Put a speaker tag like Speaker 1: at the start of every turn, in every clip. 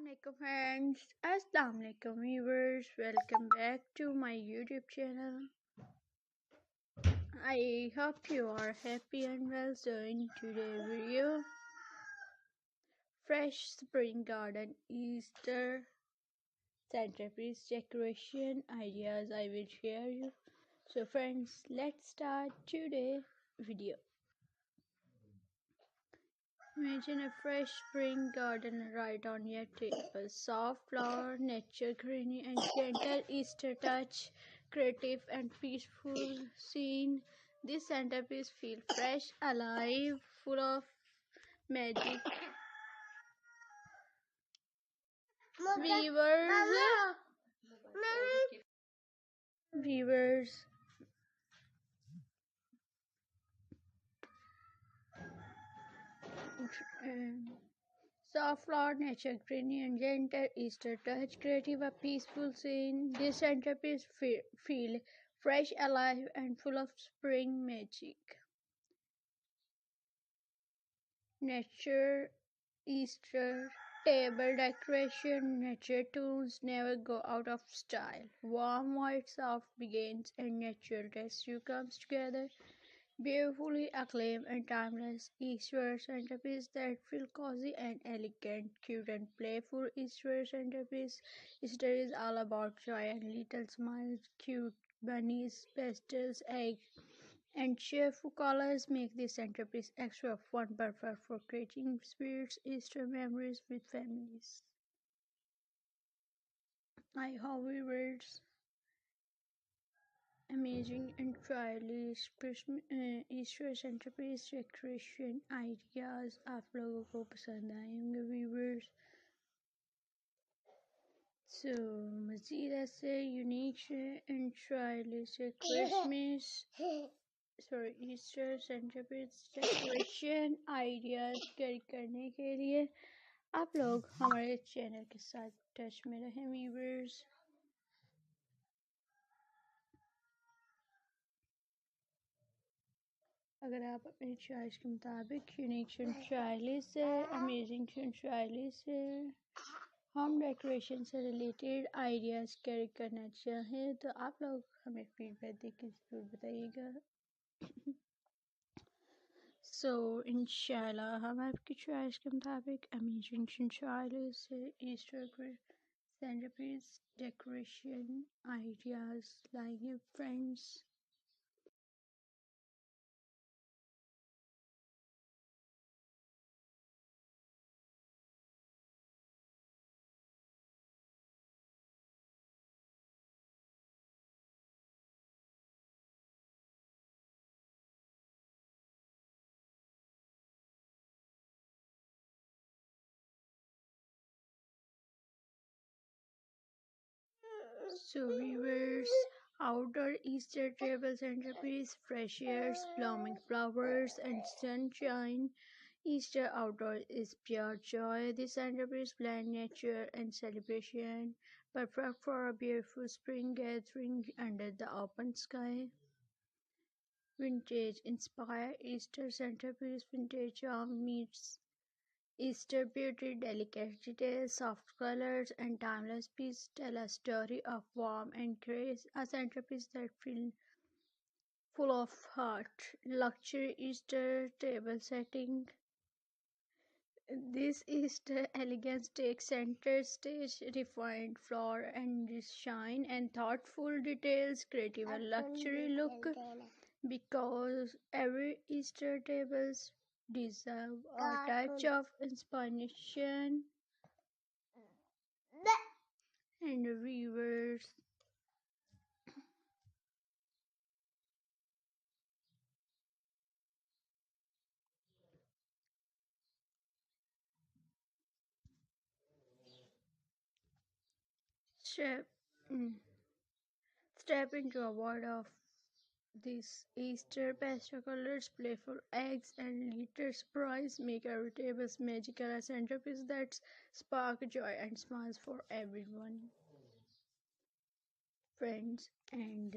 Speaker 1: Assalamualaikum friends, Assalamualaikum viewers, welcome back to my YouTube channel. I hope you are happy and well. So in today's video, fresh spring garden Easter centerpiece decoration ideas I will share you. So friends, let's start today's video. Imagine a fresh spring garden right on your table. Soft flower, nature greenery, and gentle Easter touch. Creative and peaceful scene. This centerpiece feels fresh, alive, full of magic. Viewers, viewers, soft flower, nature greenery, and gentle Easter touch. Creative, a peaceful scene. This centerpiece feel fresh, alive, and full of spring magic. Nature Easter table decoration. Nature tunes never go out of style. Warm white soft begins and natural rescue comes together. Beautifully acclaimed and timeless Easter centerpiece that feel cozy and elegant, cute and playful Easter centerpiece. Easter is all about joy and little smiles, cute bunnies, pastels, eggs, and cheerful colors make this centerpiece extra fun, perfect for creating spirits Easter memories with families. I hope viewers amazing and stylish Easter centerpiece decoration ideas आप लोगों को पसंद आए होंगे viewers. So मज़ीद ऐसे unique and stylish Christmas Easter centerpiece decoration ideas carry करने के लिए आप लोग हमारे चैनल के साथ टच में रहें viewers. अगर आप अपनी चॉइस के मुताबिक यूनिक स्टाइलिश से अमेजिंग स्टाइलिश से होम डेकोरेशन से रिलेटेड आइडियाज़ कैरी करना चाहें तो आप लोग हमें फीडबैक देकर ज़रूर बताइएगा. सो इंशाल्लाह हम आपकी चॉइस के मुताबिक अमेजिंग स्टाइलिश से ईस्टर सेंटरपीस डेकोरेशन आइडियाज़ लाएंगे friends. So viewers, outdoor Easter table centerpiece, fresh airs, blooming flowers, and sunshine. Easter outdoor is pure joy. This centerpiece blends nature and celebration, perfect for a beautiful spring gathering under the open sky. Vintage inspired Easter centerpiece, vintage charm meets Easter beauty, delicate details, soft colors, and timeless pieces tell a story of warmth and grace. A centerpiece that feels full of heart. Luxury Easter table setting. This Easter elegance takes center stage, refined flower and shine, and thoughtful details, creative and luxury look. Because every Easter tables deserve a touch of inspiration and viewers. Step, step into a world of these Easter pastel colors, playful eggs, and little surprise make every table's magical a centerpiece that spark joy and smiles for everyone. Friends and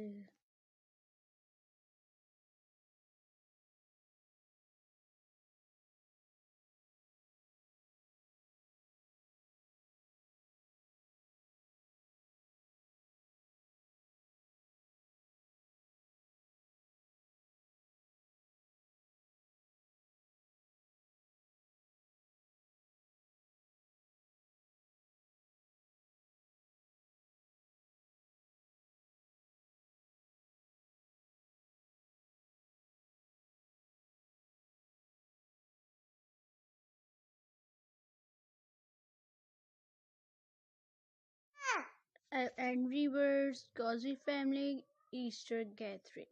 Speaker 1: And viewers, cozy family Easter gathering.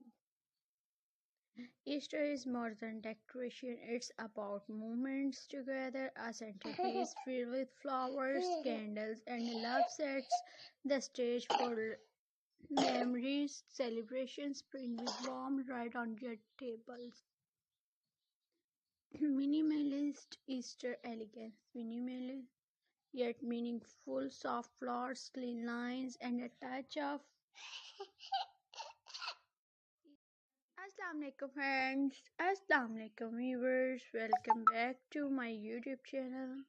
Speaker 1: Easter is more than decoration, it's about moments together. A centerpiece filled with flowers, candles, and love sets the stage for memories. Celebrations bring with warm right on your tables. Minimalist Easter elegance. Minimalist yet meaningful, soft flowers, clean lines, and a touch of Assalamu alaikum friends, Assalamu alaikum viewers, welcome back to my YouTube channel.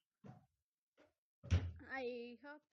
Speaker 1: I hope